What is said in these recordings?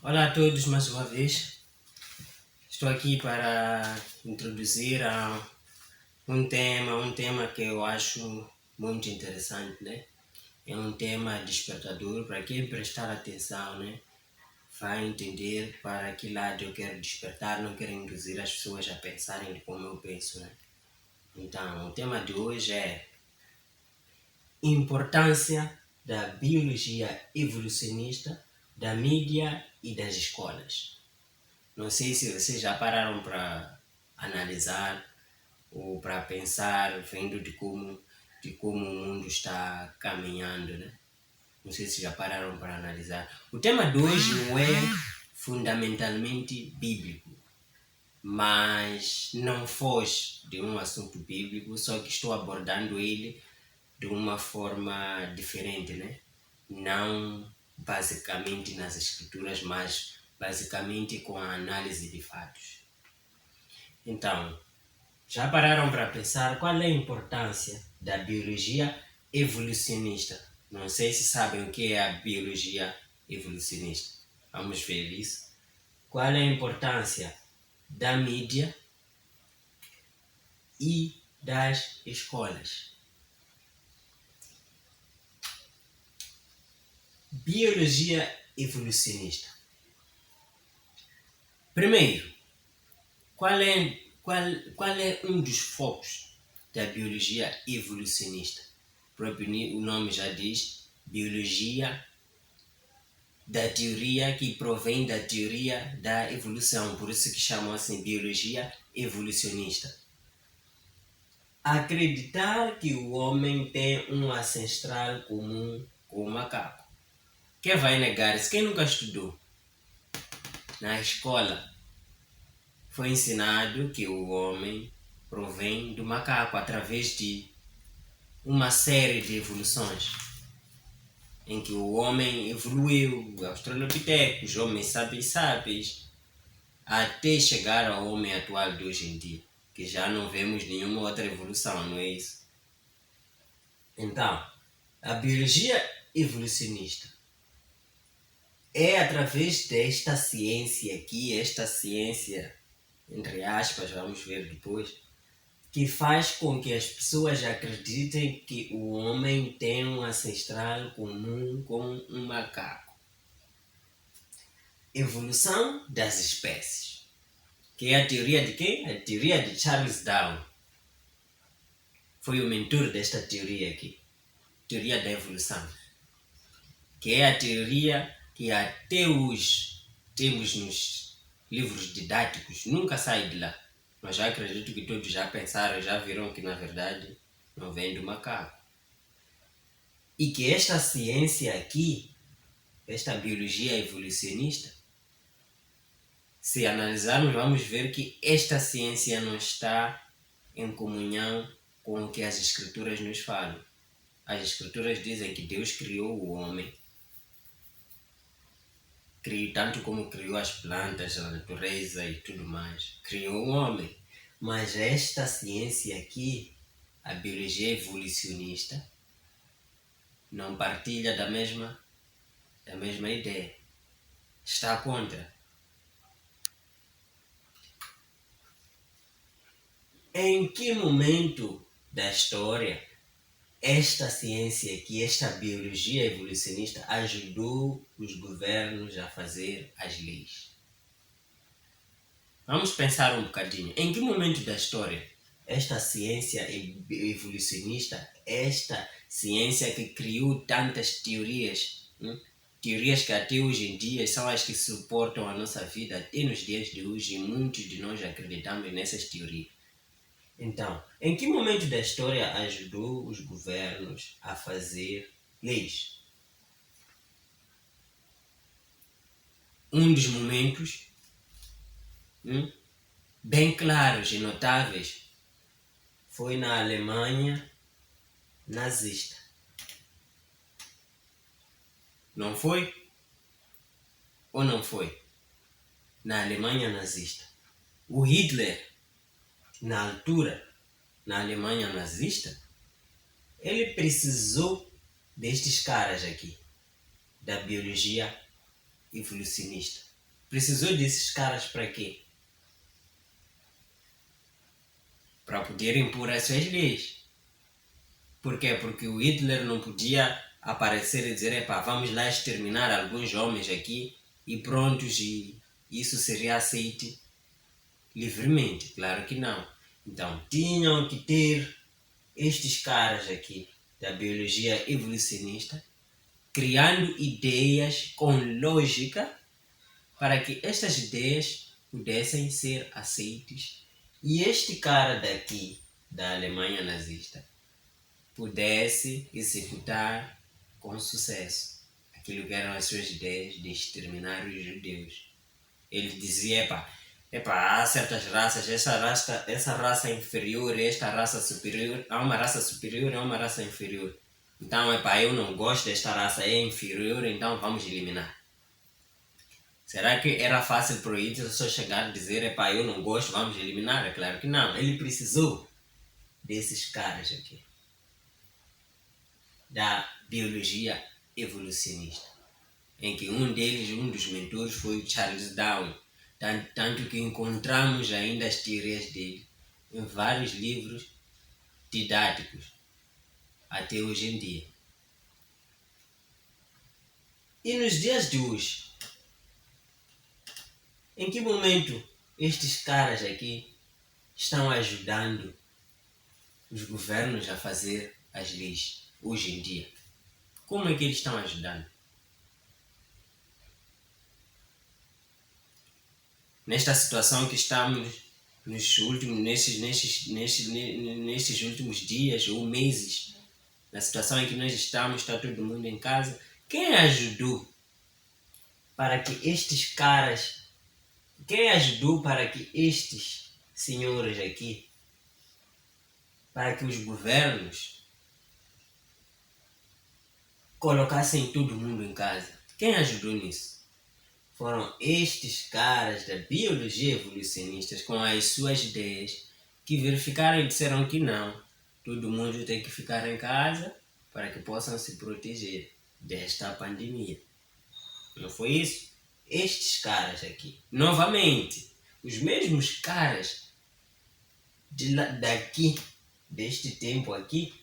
Olá a todos mais uma vez. Estou aqui para introduzir um tema que eu acho muito interessante, né? É um tema despertador para quem prestar atenção, né? Vai entender para que lado eu quero despertar, não quero induzir as pessoas a pensarem de como eu penso, né? Então, o tema de hoje é importância da biologia evolucionista, da mídia e das escolas. Não sei se vocês já pararam para analisar ou para pensar, vendo de como o mundo está caminhando, né? Não sei se já pararam para analisar. O tema de hoje não é fundamentalmente bíblico, mas não foge de um assunto bíblico, só que estou abordando ele de uma forma diferente, né? Não basicamente nas escrituras, mas basicamente com a análise de fatos. Então, já pararam para pensar qual é a importância da biologia evolucionista? Não sei se sabem o que é a biologia evolucionista. Vamos ver isso. Qual é a importância da mídia e das escolas? Biologia evolucionista. Primeiro, qual é um dos focos da biologia evolucionista? O nome já diz, biologia da teoria que provém da teoria da evolução, por isso que chamam assim biologia evolucionista. Acreditar que o homem tem um ancestral comum com o macaco. Quem vai negar isso? Quem nunca estudou? Na escola foi ensinado que o homem provém do macaco através de uma série de evoluções, em que o homem evoluiu, australopithecus, homens sapiens, até chegar ao homem atual de hoje em dia, que já não vemos nenhuma outra evolução, não é isso? Então, a biologia evolucionista é através desta ciência aqui, esta ciência, entre aspas, vamos ver depois, que faz com que as pessoas acreditem que o homem tem um ancestral comum com um macaco. Evolução das espécies. Que é a teoria de quem? A teoria de Charles Darwin. Foi o mentor desta teoria aqui. Teoria da evolução. Que é a teoria que até hoje temos nos livros didáticos. Nunca sai de lá. Mas já acredito que todos já pensaram, já viram que na verdade não vem do macaco. E que esta ciência aqui, esta biologia evolucionista, se analisarmos, vamos ver que esta ciência não está em comunhão com o que as escrituras nos falam. As escrituras dizem que Deus criou o homem, tanto como criou as plantas, a natureza e tudo mais. Criou o homem. Mas esta ciência aqui, a biologia evolucionista, não partilha da mesma ideia. Está contra. Em que momento da história esta ciência aqui, esta biologia evolucionista ajudou os governos a fazer as leis? Vamos pensar um bocadinho. Em que momento da história esta ciência evolucionista, esta ciência que criou tantas teorias, teorias que até hoje em dia são as que suportam a nossa vida até nos dias de hoje, e muitos de nós acreditamos nessas teorias. Então, em que momento da história ajudou os governos a fazer leis? Um dos momentos bem claros e notáveis foi na Alemanha nazista. Não foi? Ou não foi? Na Alemanha nazista. O Hitler, na altura, na Alemanha nazista, ele precisou destes caras aqui, da biologia evolucionista. Precisou desses caras para quê? Para poder impor as suas leis. Por quê? Porque o Hitler não podia aparecer e dizer, epá, vamos lá exterminar alguns homens aqui e prontos, e isso seria aceito livremente. Claro que não. Então, tinham que ter estes caras aqui da biologia evolucionista criando ideias com lógica para que estas ideias pudessem ser aceitas e este cara daqui, da Alemanha nazista, pudesse executar com sucesso aquilo que eram as suas ideias de exterminar os judeus. Ele dizia, há certas raças, essa raça é inferior, esta raça superior, há uma raça superior e há uma raça inferior. Então, eu não gosto desta raça, é inferior, então vamos eliminar. Será que era fácil para o Hitler só chegar e dizer, eu não gosto, vamos eliminar? É claro que não. Ele precisou desses caras aqui, da biologia evolucionista, em que um dos mentores foi o Charles Darwin, tanto que encontramos ainda as teorias dele em vários livros didáticos, até hoje em dia. E nos dias de hoje, em que momento estes caras aqui estão ajudando os governos a fazer as leis hoje em dia? Como é que eles estão ajudando? Nesta situação que estamos nesses últimos dias ou meses, na situação em que nós estamos, está todo mundo em casa, quem ajudou para que estes caras, quem ajudou para que estes senhores aqui, para que os governos colocassem todo mundo em casa? Quem ajudou nisso? Foram estes caras da biologia evolucionista com as suas ideias que verificaram e disseram que não, todo mundo tem que ficar em casa para que possam se proteger desta pandemia. Não foi isso? Estes caras aqui, novamente, os mesmos caras daqui, deste tempo aqui,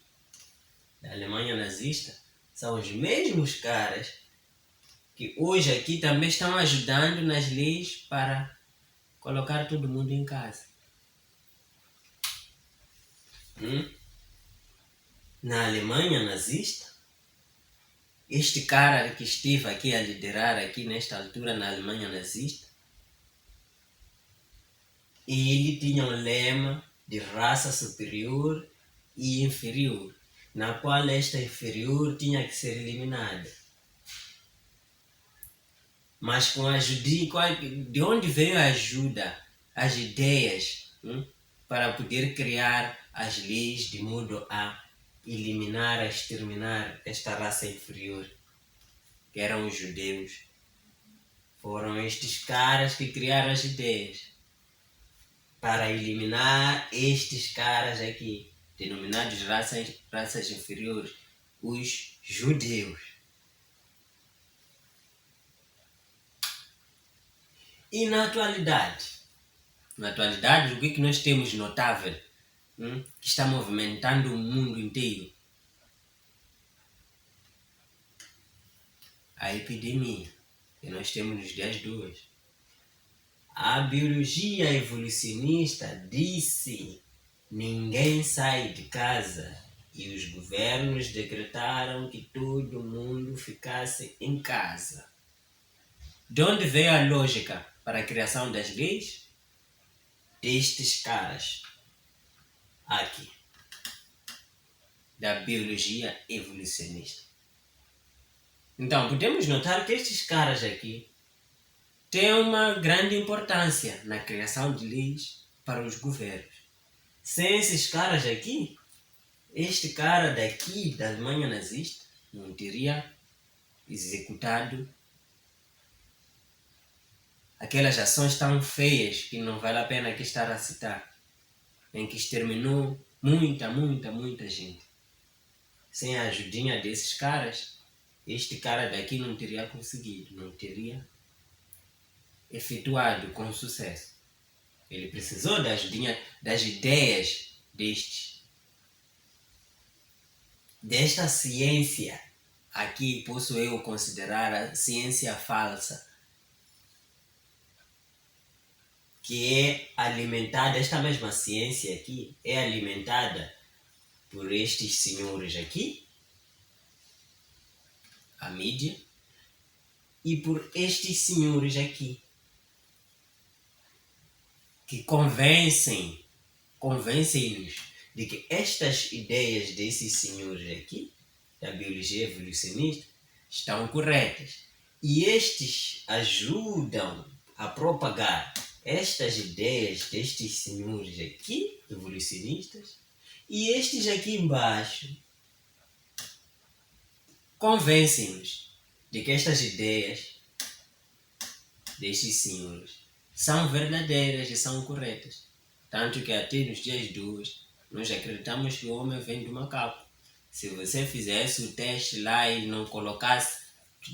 da Alemanha nazista, são os mesmos caras que hoje aqui também estão ajudando nas leis para colocar todo mundo em casa. Na Alemanha nazista, este cara que esteve aqui a liderar aqui nesta altura na Alemanha nazista, ele tinha um lema de raça superior e inferior, na qual esta inferior tinha que ser eliminada. Mas com a ajuda, de onde veio a ajuda, as ideias, para poder criar as leis de modo a eliminar, a exterminar esta raça inferior, que eram os judeus? Foram estes caras que criaram as ideias para eliminar estes caras aqui, denominados raças inferiores, os judeus. E na atualidade, o que nós temos notável, que está movimentando o mundo inteiro? A epidemia que nós temos nos dias de hoje. A biologia evolucionista disse: ninguém sai de casa, e os governos decretaram que todo mundo ficasse em casa. De onde veio a lógica para a criação das leis? Destes caras aqui, da biologia evolucionista. Então, podemos notar que estes caras aqui têm uma grande importância na criação de leis para os governos. Sem esses caras aqui, este cara daqui da Alemanha nazista não teria executado aquelas ações tão feias que não vale a pena aqui estar a citar, em que exterminou muita gente. Sem a ajudinha desses caras, este cara daqui não teria conseguido, não teria efetuado com sucesso. Ele precisou das ideias desta ciência. Aqui posso eu considerar a ciência falsa, que é alimentada, esta mesma ciência aqui é alimentada por estes senhores aqui, a mídia, e por estes senhores aqui, que convencem-nos de que estas ideias desses senhores aqui, da biologia evolucionista, estão corretas. E estes ajudam a propagar estas ideias destes senhores aqui, evolucionistas, e estes aqui embaixo convencem-nos de que estas ideias destes senhores são verdadeiras e são corretas. Tanto que até nos dias de hoje, nós acreditamos que o homem vem do macaco. Se você fizesse o teste lá e não colocasse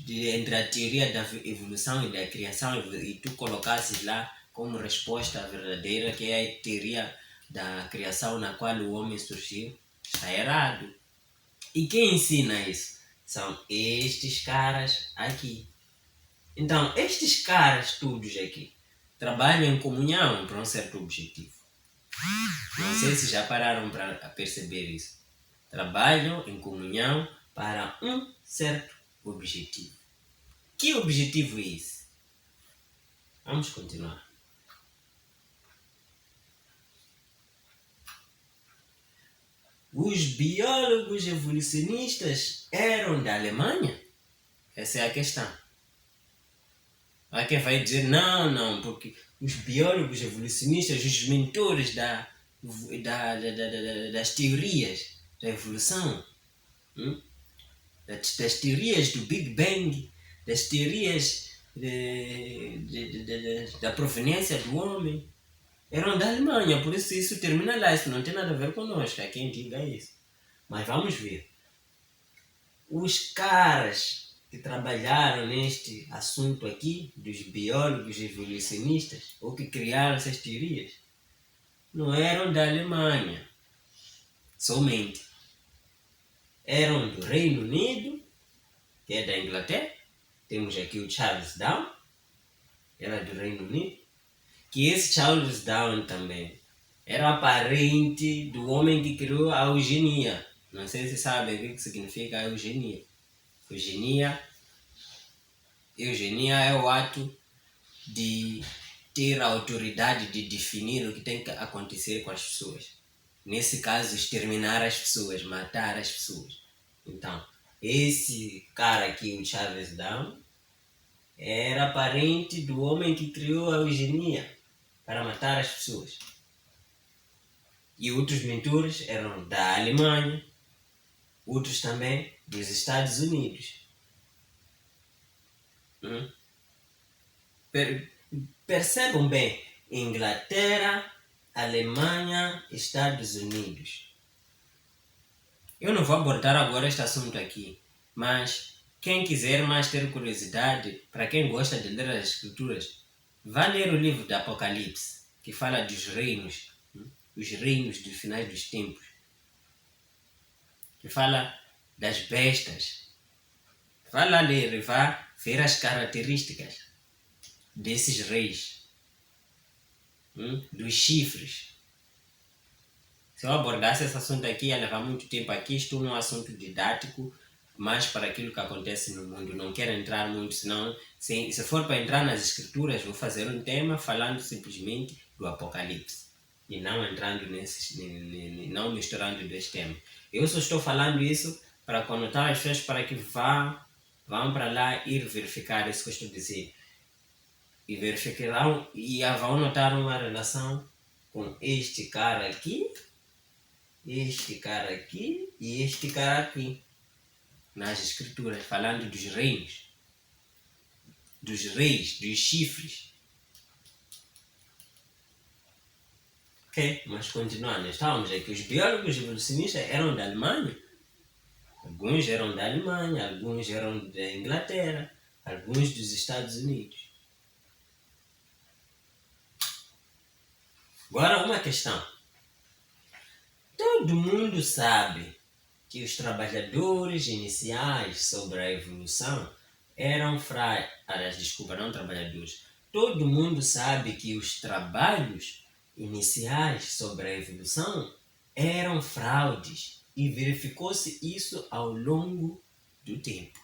entre a teoria da evolução e da criação e tu colocasses lá como resposta verdadeira, que é a teoria da criação na qual o homem surgiu, está errado. E quem ensina isso? São estes caras aqui. Então, estes caras todos aqui trabalham em comunhão para um certo objetivo. Não sei se já pararam para perceber isso. Trabalham em comunhão para um certo objetivo. Que objetivo é esse? Vamos continuar. Os biólogos evolucionistas eram da Alemanha? Essa é a questão. Há quem vai dizer, não, porque os biólogos evolucionistas, os mentores das teorias da evolução, das teorias do Big Bang, das teorias da proveniência do homem, eram da Alemanha, por isso termina lá, isso não tem nada a ver conosco, há quem diga isso. Mas vamos ver. Os caras que trabalharam neste assunto aqui, dos biólogos evolucionistas, ou que criaram essas teorias, não eram da Alemanha somente. Eram do Reino Unido, que é da Inglaterra. Temos aqui o Charles Darwin, era do Reino Unido, que esse Charles Darwin também era parente do homem que criou a eugenia. Não sei se sabem o que significa a eugenia. Eugenia é o ato de ter a autoridade de definir o que tem que acontecer com as pessoas. Nesse caso, exterminar as pessoas, matar as pessoas. Então, esse cara aqui, o Charles Darwin, era parente do homem que criou a eugenia para matar as pessoas. E outros mentores eram da Alemanha, outros também dos Estados Unidos. Percebam bem, Inglaterra, Alemanha, Estados Unidos. Eu não vou abordar agora este assunto aqui, mas quem quiser mais ter curiosidade, para quem gosta de ler as escrituras, vá ler o livro do Apocalipse, que fala dos reinos, os reinos dos finais dos tempos, que fala das bestas. Vá lá ler e vá ver as características desses reis, dos chifres. Se eu abordasse esse assunto aqui, ia levar muito tempo aqui. Estou num assunto didático, mais para aquilo que acontece no mundo. Não quero entrar muito, senão, se for para entrar nas escrituras, vou fazer um tema falando simplesmente do Apocalipse. E não entrando não misturando dois temas. Eu só estou falando isso para conotar as pessoas para que vão para lá ir verificar isso que eu estou dizendo. E verificarão e vão notar uma relação com este cara aqui e este cara aqui nas escrituras, falando dos reinos, dos reis, dos chifres. Ok, mas continuando, estávamos aqui, os biólogos evolucionistas eram da Alemanha. Alguns eram da Alemanha, alguns eram da Inglaterra, alguns dos Estados Unidos. Agora, uma questão. Todo mundo sabe que os trabalhadores iniciais sobre a evolução eram desculpa, não trabalhadores. Todo mundo sabe que os trabalhos iniciais sobre a evolução eram fraudes e verificou-se isso ao longo do tempo.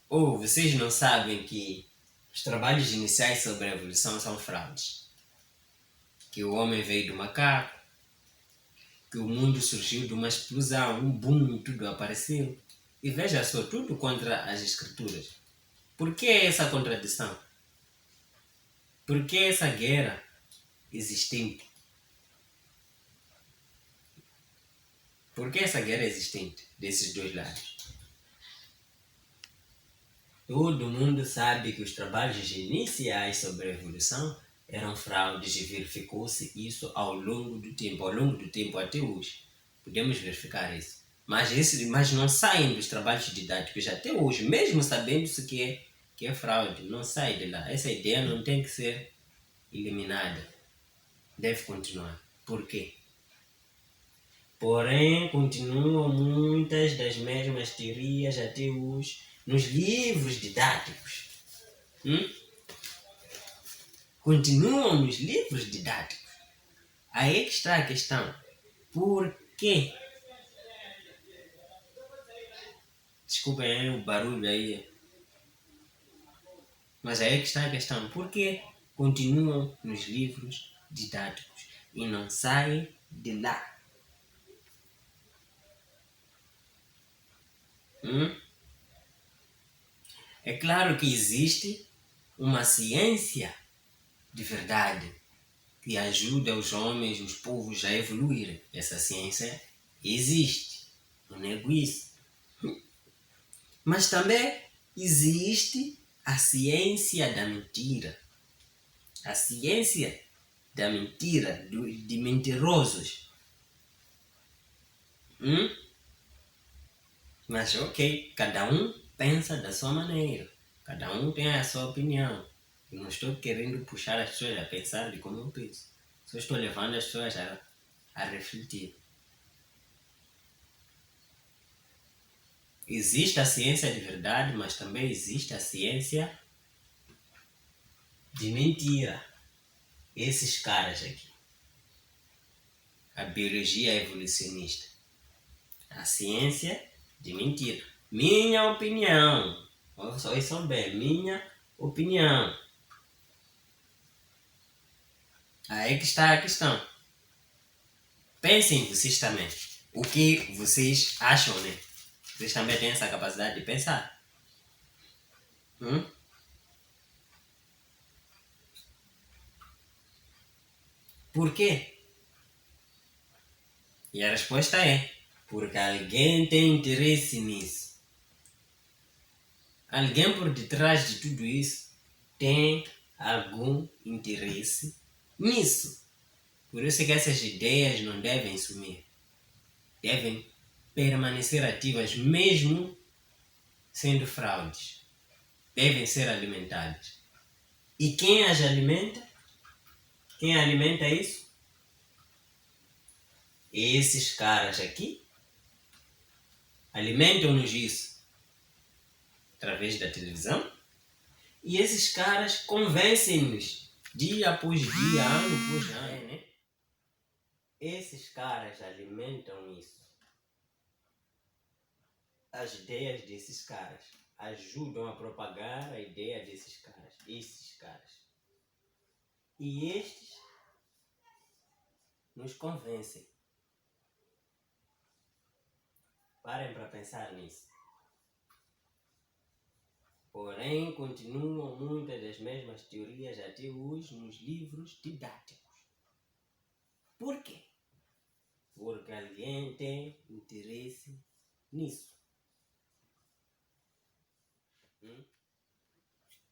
Ou vocês não sabem que os trabalhos iniciais sobre a evolução são fraudes? Que o homem veio do macaco, que o mundo surgiu de uma explosão, um boom, e tudo apareceu. E veja só, tudo contra as escrituras. Por que essa contradição? Por que essa guerra existente? Por que essa guerra existente desses dois lados? Todo mundo sabe que os trabalhos iniciais sobre a evolução eram fraudes e verificou-se isso ao longo do tempo até hoje. Podemos verificar isso. Mas não saem dos trabalhos didáticos até hoje, mesmo sabendo-se que é fraude, não sai de lá. Essa ideia não tem que ser eliminada. Deve continuar. Por quê? Porém, continuam muitas das mesmas teorias até hoje nos livros didáticos. Continuam nos livros didáticos. Aí que está a questão. Por quê? Desculpem o barulho aí. Mas aí que está a questão. Por que continuam nos livros didáticos e não saem de lá? É claro que existe uma ciência de verdade que ajuda os homens, os povos a evoluírem. Essa ciência existe. Não nego isso. Mas também existe a ciência da mentira. A ciência da mentira, de mentirosos. Mas ok, cada um pensa da sua maneira. Cada um tem a sua opinião. Eu não estou querendo puxar as pessoas a pensar de como eu penso. Só estou levando as pessoas a refletir. Existe a ciência de verdade, mas também existe a ciência de mentira. Esses caras aqui. A biologia evolucionista. A ciência de mentira. Minha opinião. Ouçam bem, minha opinião. Aí que está a questão. Pensem vocês também. O que vocês acham, né? Vocês também têm essa capacidade de pensar. Por quê? E a resposta é: porque alguém tem interesse nisso. Alguém por detrás de tudo isso tem algum interesse nisso. Por isso que essas ideias não devem sumir. Devem permanecer ativas mesmo sendo fraudes. Devem ser alimentadas. E quem as alimenta? Quem alimenta isso? Esses caras aqui alimentam-nos isso através da televisão. E esses caras convencem-nos dia após dia, ano após ano, né? Esses caras alimentam isso. As ideias desses caras ajudam a propagar a ideia desses caras. Esses caras. E estes nos convencem. Parem para pensar nisso. Porém, continuam muitas das mesmas teorias até hoje nos livros didáticos. Por quê? Porque alguém tem interesse nisso.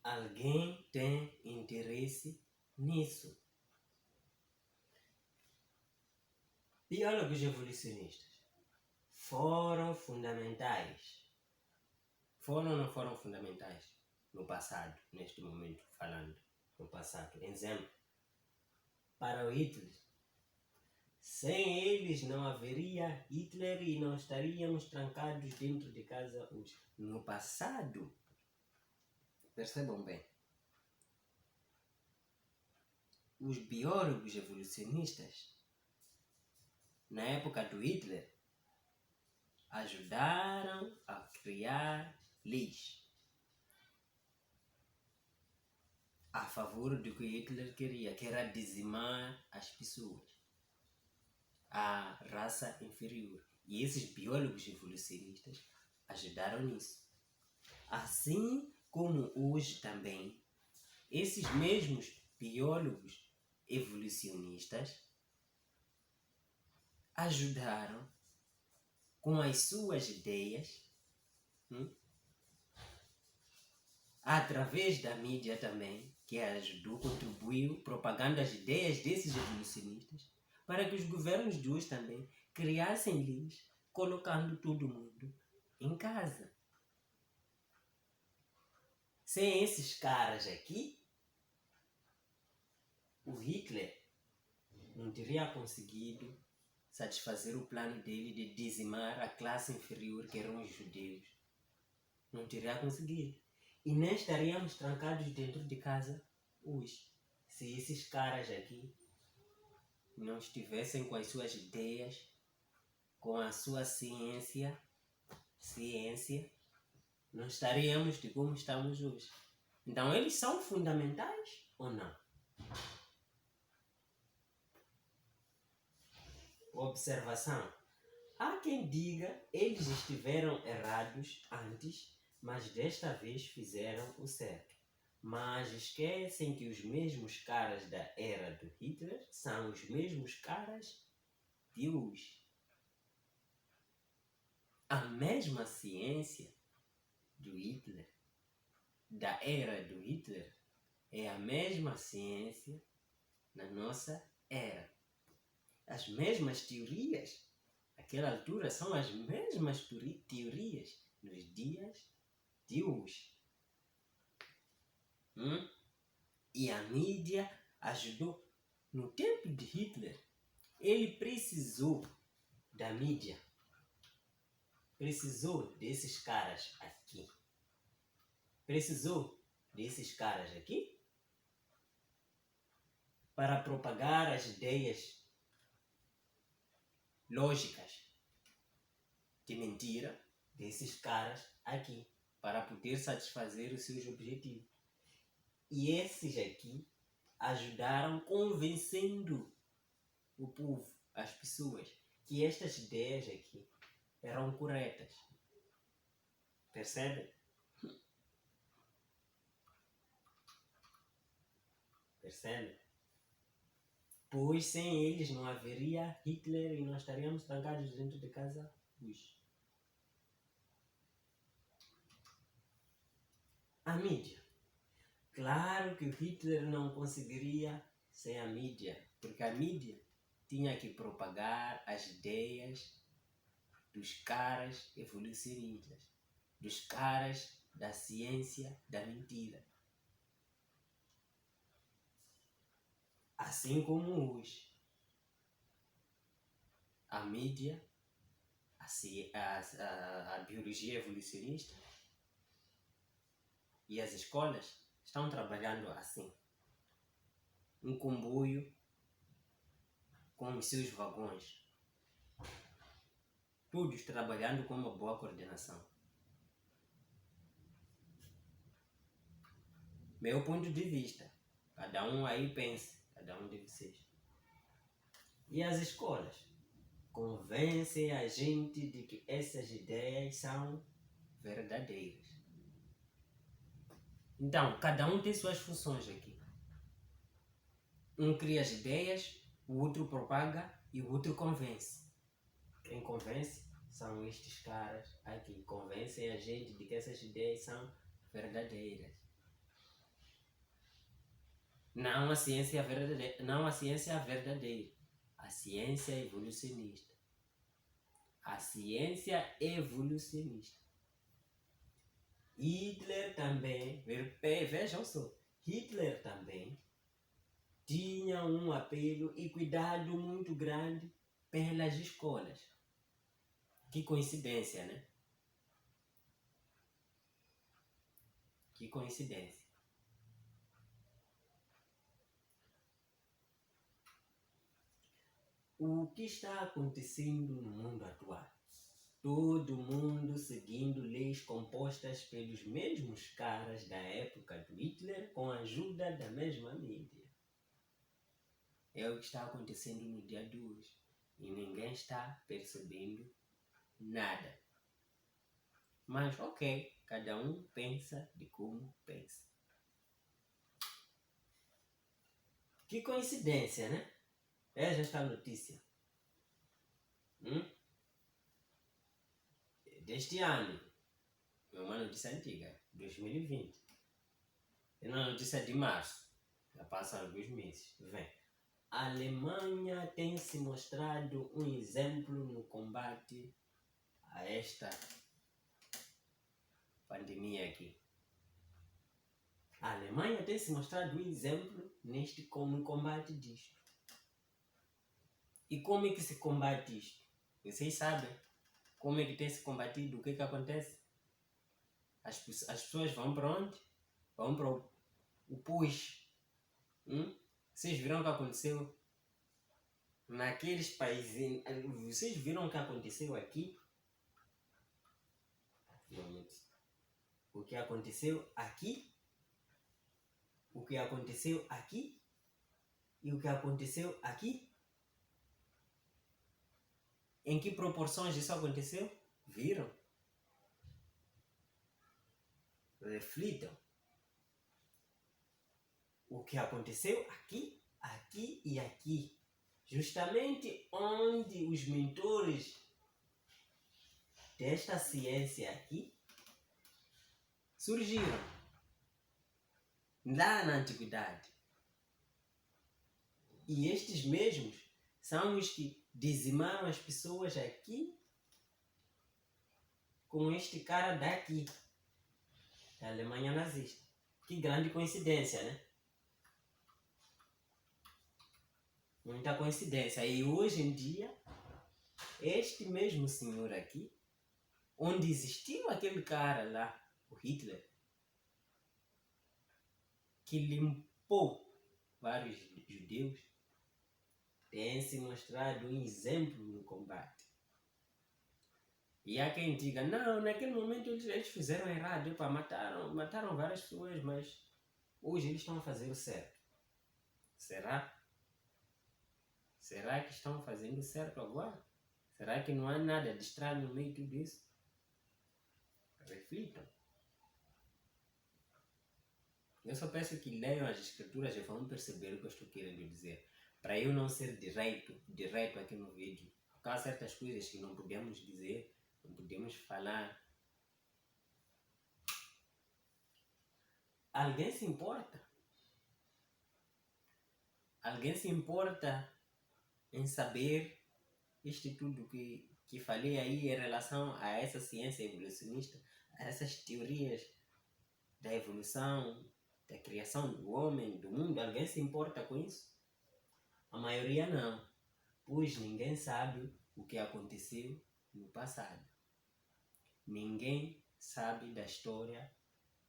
Alguém tem interesse nisso. Biólogos evolucionistas foram fundamentais. Foram ou não foram fundamentais no passado, neste momento falando, no passado? Exemplo, para o Hitler. Sem eles não haveria Hitler e não estaríamos trancados dentro de casa hoje. No passado, percebam bem, os biólogos evolucionistas, na época do Hitler, ajudaram a criar leis a favor do que Hitler queria, que era dizimar as pessoas, a raça inferior. E esses biólogos evolucionistas ajudaram nisso. Assim como hoje também, esses mesmos biólogos evolucionistas ajudaram com as suas ideias, através da mídia também, que ajudou, contribuiu, propagando as ideias desses evolucionistas, para que os governos de hoje também criassem leis, colocando todo mundo em casa. Sem esses caras aqui, o Hitler não teria conseguido satisfazer o plano dele de dizimar a classe inferior, que eram os judeus. Não teria conseguido. E nem estaríamos trancados dentro de casa hoje, se esses caras aqui não estivessem com as suas ideias, com a sua ciência, não estaríamos de como estamos hoje. Então eles são fundamentais ou não? Observação. Há quem diga eles estiveram errados antes, mas desta vez fizeram o certo. Mas esquecem que os mesmos caras da era do Hitler são os mesmos caras de hoje. A mesma ciência do Hitler, da era do Hitler, é a mesma ciência na nossa era. As mesmas teorias, naquela altura, são as mesmas teorias nos dias de hoje. E a mídia ajudou. No tempo de Hitler, ele precisou da mídia. Precisou desses caras aqui. Precisou desses caras aqui para propagar as ideias lógicas de mentira desses caras aqui, para poder satisfazer os seus objetivos. E esses aqui ajudaram convencendo o povo, as pessoas, que estas ideias aqui eram corretas. Percebe? Percebe? Pois sem eles não haveria Hitler e nós estaríamos trancados dentro de casa hoje. A mídia. Claro que o Hitler não conseguiria sem a mídia, porque a mídia tinha que propagar as ideias dos caras evolucionistas, dos caras da ciência da mentira. Assim como hoje, a mídia, a biologia evolucionista e as escolas estão trabalhando assim. Um comboio com os seus vagões, todos trabalhando com uma boa coordenação. Meu ponto de vista, cada um aí pense, cada um de vocês. E as escolas convencem a gente de que essas ideias são verdadeiras. Então, cada um tem suas funções aqui. Um cria as ideias, o outro propaga e o outro convence. Quem convence são estes caras aqui. Convencem a gente de que essas ideias são verdadeiras. Não a ciência verdadeira, a ciência evolucionista. A ciência evolucionista. Hitler também, vejam só, Hitler também tinha um apelo e cuidado muito grande pelas escolas. Que coincidência, né? Que coincidência. O que está acontecendo no mundo atual? Todo mundo seguindo leis compostas pelos mesmos caras da época do Hitler com a ajuda da mesma mídia. É o que está acontecendo no dia de hoje e ninguém está percebendo nada. Mas ok, cada um pensa de como pensa. Que coincidência, né? Veja esta notícia. Deste ano. É uma notícia antiga, 2020. É uma notícia de março. Já passam alguns meses. Vem. A Alemanha tem se mostrado um exemplo no combate a esta pandemia aqui. A Alemanha tem se mostrado um exemplo no combate disto. E como é que se combate isto? Vocês sabem como é que tem se combatido? O que acontece? As pessoas vão para onde? Vão para o push. Vocês viram o que aconteceu naqueles países? Vocês viram o que aconteceu aqui? O que aconteceu aqui? O que aconteceu aqui? E o que aconteceu aqui? Em que proporções isso aconteceu? Viram? Reflitam. O que aconteceu aqui, aqui e aqui. Justamente onde os mentores desta ciência aqui surgiram. Lá na antiguidade. E estes mesmos são os que dizimaram as pessoas aqui com este cara daqui, da Alemanha nazista. Que grande coincidência, né? Muita coincidência. E hoje em dia, este mesmo senhor aqui, onde existiu aquele cara lá, o Hitler, que limpou vários judeus, tem se mostrado um exemplo no combate. E há quem diga, não, naquele momento eles fizeram errado, mataram várias pessoas, mas hoje eles estão a fazer o certo. Será? Será que estão fazendo certo agora? Será que não há nada de estranho no meio de tudo isso? Reflitam. Eu só peço que leiam as escrituras e vão perceber o que eu estou querendo dizer. Para eu não ser direto aqui no vídeo. Porque há certas coisas que não podemos dizer, não podemos falar. Alguém se importa? Alguém se importa em saber isto tudo que falei aí em relação a essa ciência evolucionista, a essas teorias da evolução, da criação do homem, do mundo? Alguém se importa com isso? A maioria não, pois ninguém sabe o que aconteceu no passado. Ninguém sabe da história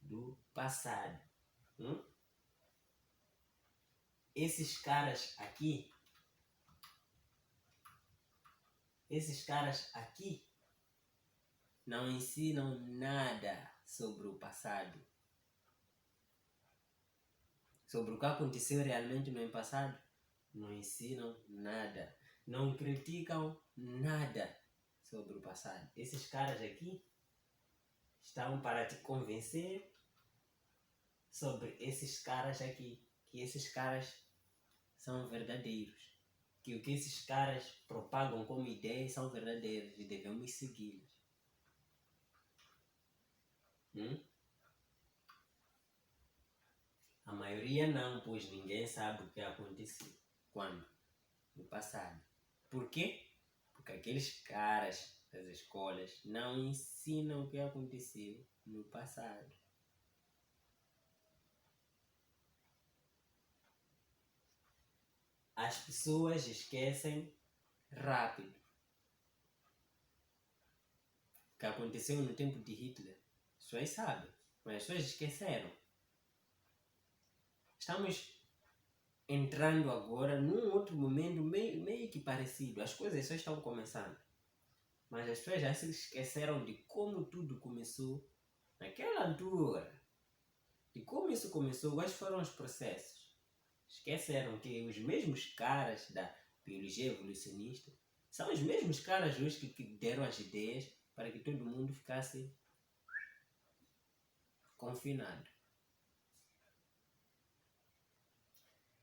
do passado. Esses caras aqui não ensinam nada sobre o passado. Sobre o que aconteceu realmente no passado, não ensinam nada. Não criticam nada sobre o passado. Esses caras aqui estão para te convencer sobre esses caras aqui. Que esses caras são verdadeiros. Que o que esses caras propagam como ideias são verdadeiras e devemos segui-las. A maioria não, pois ninguém sabe o que aconteceu. Quando? No passado. Por quê? Porque aqueles caras das escolas não ensinam o que aconteceu no passado. As pessoas esquecem rápido. O que aconteceu no tempo de Hitler, as pessoas sabem, mas as pessoas esqueceram. Estamos entrando agora num outro momento meio que parecido. As coisas só estão começando. Mas as pessoas já se esqueceram de como tudo começou naquela altura. De como isso começou, quais foram os processos. Esqueceram que os mesmos caras da biologia evolucionista são os mesmos caras hoje que deram as ideias para que todo mundo ficasse confinado.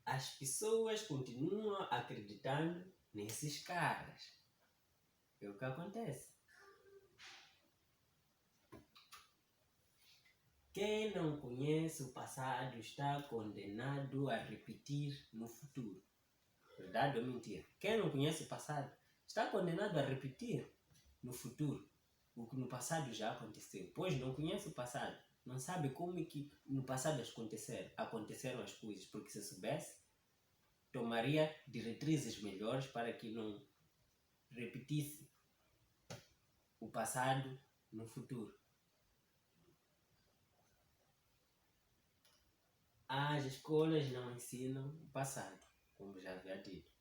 As pessoas continuam acreditando nesses caras. É o que acontece. Quem não conhece o passado está condenado a repetir no futuro. Verdade ou mentira? Quem não conhece o passado está condenado a repetir no futuro o que no passado já aconteceu. Pois não conhece o passado, não sabe como é que no passado aconteceram as coisas, porque se soubesse, tomaria diretrizes melhores para que não repetisse o passado no futuro. As escolas não ensinam o passado, como já havia dito.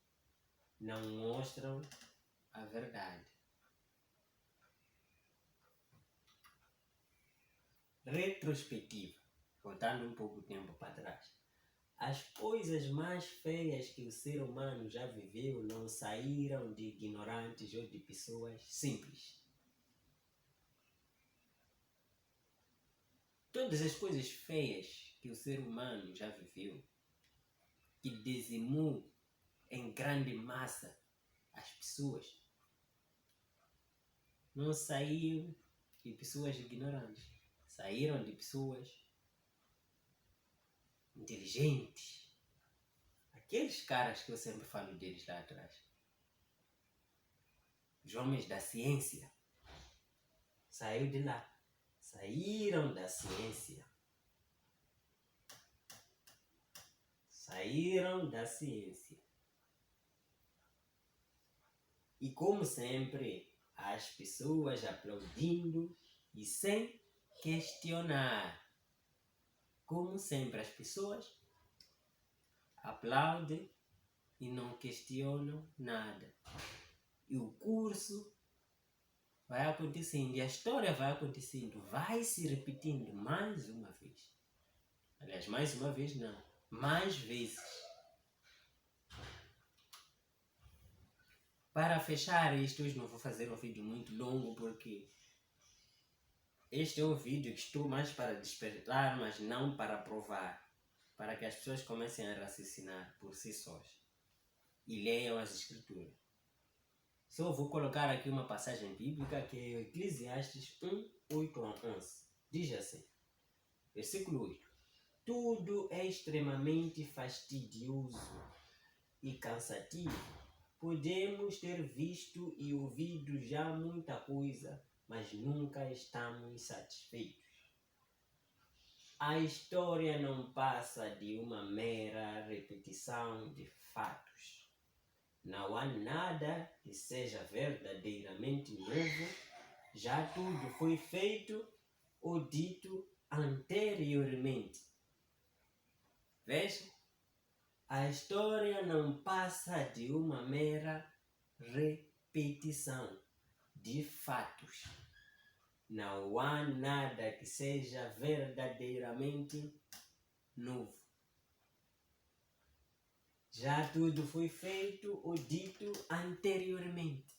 Não mostram a verdade. Retrospectiva. Voltando um pouco tempo para trás. As coisas mais feias que o ser humano já viveu não saíram de ignorantes ou de pessoas simples. Todas as coisas feias que o ser humano já viveu, que dizimou em grande massa as pessoas, não saíram de pessoas ignorantes. Saíram de pessoas inteligentes. Aqueles caras que eu sempre falo deles lá atrás. Os homens da ciência. Saiu de lá. Saíram da ciência. Saíram da ciência. E como sempre, as pessoas aplaudindo e sem questionar. Como sempre, as pessoas aplaudem e não questionam nada. E o curso vai acontecendo, e a história vai acontecendo, vai se repetindo mais uma vez. Aliás, mais uma vez não, mais vezes. Para fechar isto, hoje não vou fazer um vídeo muito longo, porque este é um vídeo que estou mais para despertar, mas não para provar. Para que as pessoas comecem a raciocinar por si sós e leiam as escrituras. Só vou colocar aqui uma passagem bíblica que é Eclesiastes 1, 8 a 11. Diz assim, versículo 8. Tudo é extremamente fastidioso e cansativo. Podemos ter visto e ouvido já muita coisa, mas nunca estamos satisfeitos. A história não passa de uma mera repetição de fatos. Não há nada que seja verdadeiramente novo, já tudo foi feito ou dito anteriormente. Veja, a história não passa de uma mera repetição de fatos. Não há nada que seja verdadeiramente novo. Já tudo foi feito ou dito anteriormente.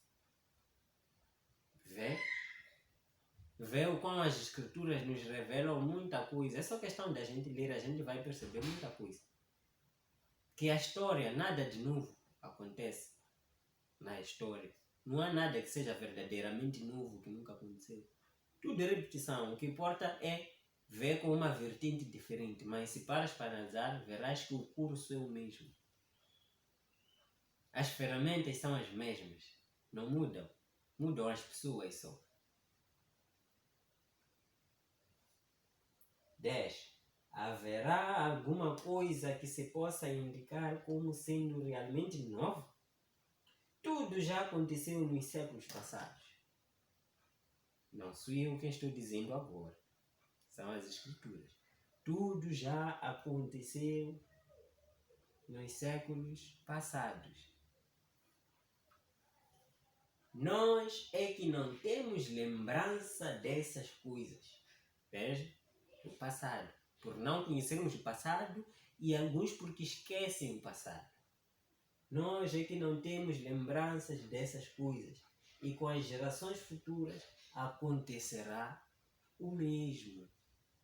Vê o como as escrituras nos revelam muita coisa. É só questão da gente ler, a gente vai perceber muita coisa. Que a história, nada de novo acontece na história. Não há nada que seja verdadeiramente novo que nunca aconteceu. Tudo é repetição. O que importa é ver com uma vertente diferente. Mas se paras para analisar, verás que o curso é o mesmo. As ferramentas são as mesmas, não mudam. Mudam as pessoas só. 10. haverá alguma coisa que se possa indicar como sendo realmente novo? Tudo já aconteceu nos séculos passados. Não sou eu quem estou dizendo agora. São as Escrituras. Tudo já aconteceu nos séculos passados. Nós é que não temos lembrança dessas coisas. Veja, o passado. Por não conhecermos o passado e alguns porque esquecem o passado. Nós é que não temos lembranças dessas coisas. E com as gerações futuras acontecerá o mesmo.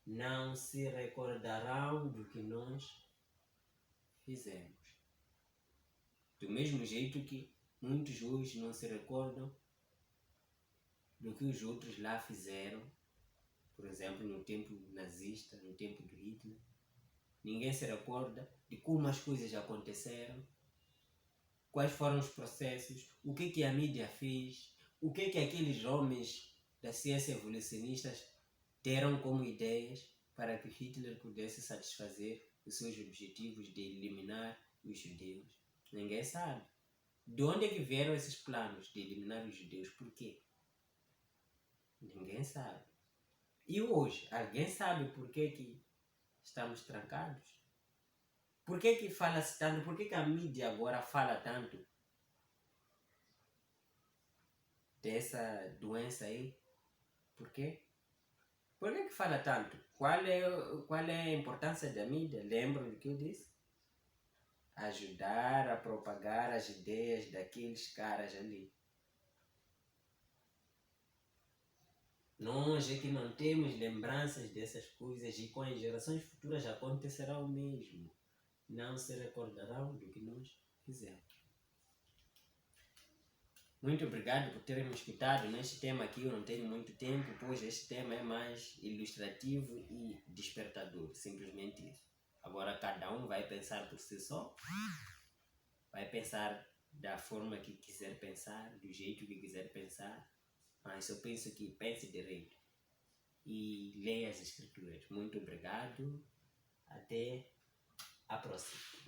Não se recordarão do que nós fizemos. Do mesmo jeito que muitos hoje não se recordam do que os outros lá fizeram. Por exemplo, no tempo nazista, no tempo do Hitler. Ninguém se recorda de como as coisas aconteceram, quais foram os processos, o que a mídia fez, o que aqueles homens da ciência evolucionistas deram como ideias para que Hitler pudesse satisfazer os seus objetivos de eliminar os judeus. Ninguém sabe. De onde é que vieram esses planos de eliminar os judeus? Por quê? Ninguém sabe. E hoje, alguém sabe por que estamos trancados? Por que fala-se tanto? Por que a mídia agora fala tanto dessa doença aí? Por quê? Por que fala tanto? Qual é a importância da mídia? Lembram do que eu disse? Ajudar a propagar as ideias daqueles caras ali. Nós é que não temos lembranças dessas coisas e com as gerações futuras acontecerá o mesmo. Não se recordarão do que nós fizemos. Muito obrigado por terem me escutado. Neste tema aqui eu não tenho muito tempo, pois este tema é mais ilustrativo e despertador. Simplesmente isso. Agora cada um vai pensar por si só. Vai pensar da forma que quiser pensar, do jeito que quiser pensar. Mas eu penso que pense direito. E leia as Escrituras. Muito obrigado. Até a próxima.